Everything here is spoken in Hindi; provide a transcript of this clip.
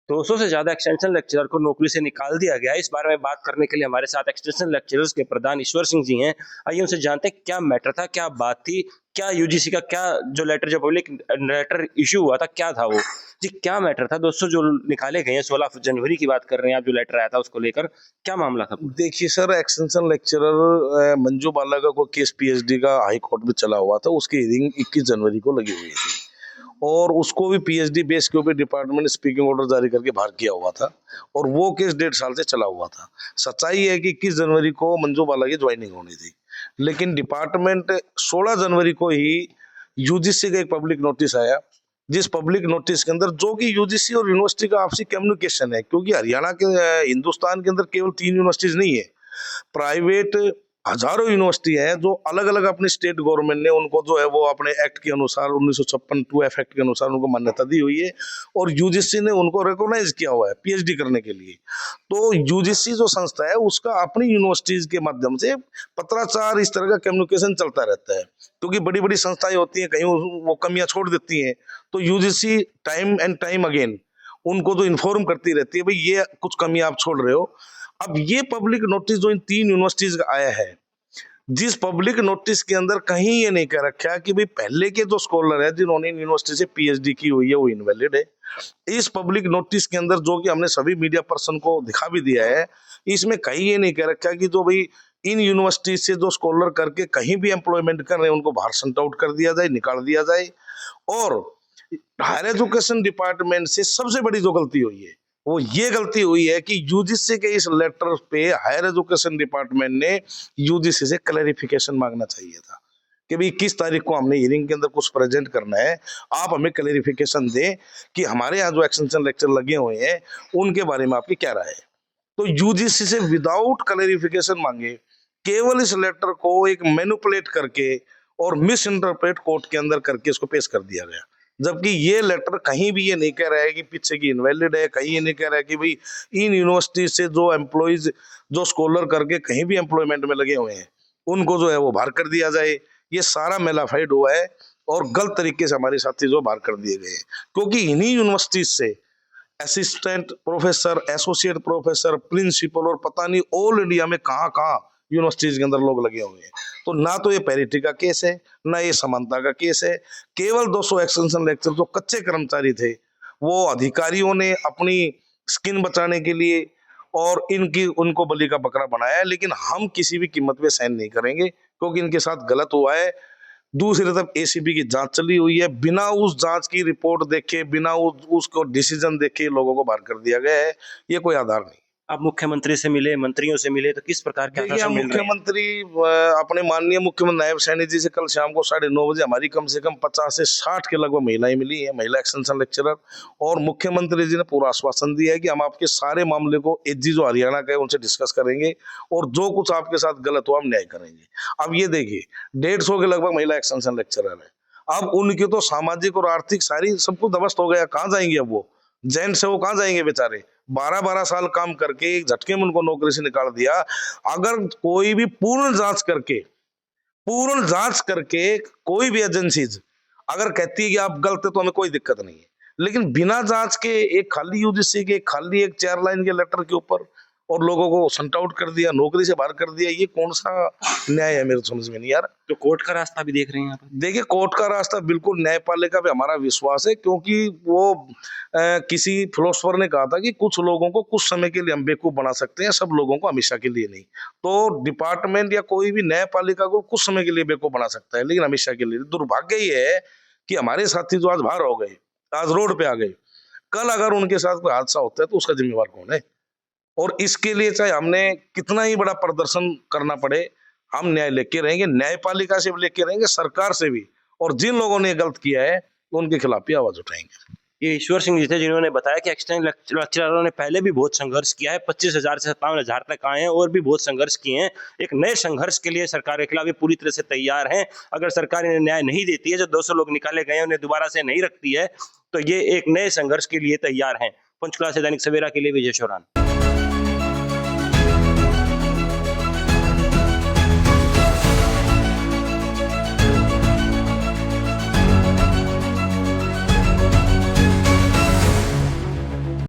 200 से ज्यादा एक्सटेंशन लेक्चरर को नौकरी से निकाल दिया गया है। इस बारे में बात करने के लिए हमारे साथ एक्सटेंशन लेक्चरर्स के प्रधान ईश्वर सिंह जी हैं। आइए उनसे जानते हैं क्या मैटर था, क्या बात थी, क्या यूजीसी का क्या जो लेटर, जो पब्लिक लेटर इशू हुआ था, क्या था वो जी, क्या मैटर था? 200 जो निकाले गए हैं, 16 जनवरी की बात कर रहे हैं आप, जो लेटर आया था उसको लेकर क्या मामला था? देखिए सर, एक्सटेंशन लेक्चरर मंजू बाला का कोई केस पीएचडी का हाई कोर्ट में चला हुआ था। उसकी हियरिंग 21 जनवरी को लगी हुई थी और उसको भी पीएचडी बेस के ऊपर डिपार्टमेंट स्पीकिंग ऑर्डर जारी करके बाहर किया हुआ था और वो केस 1.5 साल से चला हुआ था। सच्चाई है कि 21 जनवरी को मंजू बाला की ज्वाइनिंग होनी थी, लेकिन डिपार्टमेंट 16 जनवरी को ही यूजीसी का एक पब्लिक नोटिस आया, जिस पब्लिक नोटिस के अंदर जो कि यूजीसी और यूनिवर्सिटी का आपसी कम्युनिकेशन है, क्योंकि हरियाणा के हिंदुस्तान के अंदर केवल 3 यूनिवर्सिटीज नहीं है, प्राइवेट हजारों यूनिवर्सिटी है जो अलग अलग अपनी स्टेट गवर्नमेंट ने उनको जो है वो अपने एक्ट के अनुसार 1956 2F एक्ट के अनुसार उनको मान्यता दी हुई है और यूजीसी ने उनको रिकॉग्नाइज किया हुआ है पीएचडी करने के लिए। तो यूजीसी जो संस्था है उसका अपनी यूनिवर्सिटीज के माध्यम से पत्राचार इस तरह का कम्युनिकेशन चलता रहता है, क्योंकि बड़ी बड़ी संस्थाएं होती हैं, कहीं वो कमियां छोड़ देती हैं, तो UGC time and time again उनको जो इन्फॉर्म करती रहती है, भाई ये कुछ कमी आप छोड़ रहे हो। अब ये पब्लिक नोटिस जो इन 3 यूनिवर्सिटीज का आया है, जिस पब्लिक नोटिस के अंदर कहीं ये नहीं कह रखा कि भाई पहले के जो स्कॉलर है जिन्होंने यूनिवर्सिटी से पीएचडी की हुई है वो इनवैलिड है। इस पब्लिक नोटिस के अंदर जो कि हमने सभी मीडिया पर्सन को दिखा भी दिया है, इसमें कहीं ये नहीं कह रखा कि जो भाई इन यूनिवर्सिटी से जो स्कॉलर करके कहीं भी एम्प्लॉयमेंट कर रहे हैं उनको बाहर सेंट आउट कर दिया जाए, निकाल दिया जाए। और हायर एजुकेशन डिपार्टमेंट से सबसे बड़ी जो गलती हुई है वो ये गलती हुई है कि यूजीसी के इस लेटर पे हायर एजुकेशन डिपार्टमेंट ने यूजीसी से क्लैरिफिकेशन मांगना चाहिए था कि भाई 21 तारीख को हमने हियरिंग के अंदर कुछ प्रेजेंट करना है, आप हमें क्लैरिफिकेशन दें कि हमारे यहाँ जो एक्सटेंशन लेक्चर लगे हुए हैं उनके बारे में आपकी क्या राय है। तो यूजीसी से विदाउट क्लैरिफिकेशन मांगे केवल इस लेटर को एक मैनिपुलेट करके और मिस इंटरप्रेट कोर्ट के अंदर करके इसको पेश कर दिया गया, जबकि ये लेटर कहीं भी ये नहीं कह रहा है कि पीछे की इनवैलिड है, कहीं ये नहीं कह रहा है कि भाई इन यूनिवर्सिटी से जो एम्प्लॉयज जो स्कॉलर करके कहीं भी एम्प्लॉयमेंट में लगे हुए हैं उनको जो है वो बाहर कर दिया जाए। ये सारा मेलाफाइड हुआ है और गलत तरीके से हमारे साथी जो बाहर कर दिए गए हैं, क्योंकि इन्हीं यूनिवर्सिटी से assistant professor, associate professor, principal और पता नहीं ऑल इंडिया में कहाँ कहाँ यूनिवर्सिटीज के अंदर लोग लगे हुए हैं। तो ना तो ये पैरिटी का केस है, ना ये समानता का केस है। केवल 200 एक्सटेंशन लेक्चर जो कच्चे कर्मचारी थे वो अधिकारियों ने अपनी स्किन बचाने के लिए और इनकी उनको बलि का बकरा बनाया है, लेकिन हम किसी भी कीमत पे सहन नहीं करेंगे क्योंकि इनके साथ गलत हुआ है। दूसरी तरफ एसीबी की जांच चली हुई है, बिना उस जांच की रिपोर्ट देखे, बिना उसको डिसीजन देखे लोगों को बाहर कर दिया गया है। ये कोई आधार नहीं। आप मुख्यमंत्री से मिले, मंत्रियों से मिले, तो किस प्रकार के आश्वासन मिल रहे हैं? मुख्यमंत्री अपने माननीय मुख्यमंत्री नायब सैनी जी से कल शाम को 9:30 बजे हमारी कम से कम 50 से 60 के लगभग महिलाएं मिली है, महिला एक्सटेंशन लेक्चरर, और मुख्यमंत्री जी ने पूरा आश्वासन दिया है कि हम आपके सारे मामले को एजी जो हरियाणा का है उनसे डिस्कस करेंगे और जो कुछ आपके साथ गलत हुआ हम न्याय करेंगे। अब ये देखिए 150 के लगभग महिला एक्सटेंशन लेक्चरर है, अब उनकी तो सामाजिक और आर्थिक सारी सब कुछ ध्वस्त हो गया, कहाँ जाएंगे अब वो जेंट्स है वो कहाँ जाएंगे बेचारे? 12-12 साल काम करके एक झटके में उनको नौकरी से निकाल दिया। अगर कोई भी पूर्ण जांच करके कोई भी एजेंसीज अगर कहती है कि आप गलत है तो हमें कोई दिक्कत नहीं है, लेकिन बिना जांच के एक खाली यूजीसी के खाली एक 4 लाइन के लेटर के ऊपर और लोगों को सन्ट आउट कर दिया, नौकरी से बाहर कर दिया, ये कौन सा न्याय है? मेरे समझ में नहीं यार। तो कोर्ट का रास्ता भी देख रहे हैं आप? देखिए कोर्ट का रास्ता बिल्कुल, न्यायपालिका पे हमारा विश्वास है, क्योंकि वो किसी फिलोसफर ने कहा था कि कुछ लोगों को कुछ समय के लिए हम बेवकूफ बना सकते हैं, सब लोगों को हमेशा के लिए नहीं। तो डिपार्टमेंट या कोई भी न्यायपालिका को कुछ समय के लिए बेवकूफ बना सकता है, लेकिन हमेशा के लिए। दुर्भाग्य ये है कि हमारे साथी जो आज बाहर हो गए, आज रोड पे आ गए, कल अगर उनके साथ कोई हादसा होता है तो उसका जिम्मेवार कौन है? और इसके लिए चाहे हमने कितना ही बड़ा प्रदर्शन करना पड़े, हम न्याय लेके रहेंगे, न्यायपालिका से भी लेके रहेंगे, सरकार से भी, और जिन लोगों ने गलत किया है उनके खिलाफ भी आवाज उठाएंगे। ये ईश्वर सिंह जी थे जिन्होंने बताया कि एक्सटेंशन लेक्चररों ने पहले भी बहुत संघर्ष किया है, 25,000 से 57,000 तक आए हैं और भी बहुत संघर्ष किए हैं। एक नए संघर्ष के लिए सरकार के खिलाफ ये पूरी तरह से तैयार हैं। अगर सरकार इन्हें न्याय नहीं देती है, जो 200 लोग निकाले गए उन्हें दोबारा से नहीं रखती है, तो ये एक नए संघर्ष के लिए तैयार हैं। पंचकुला से दैनिक सवेरा के लिए विजय शोरान।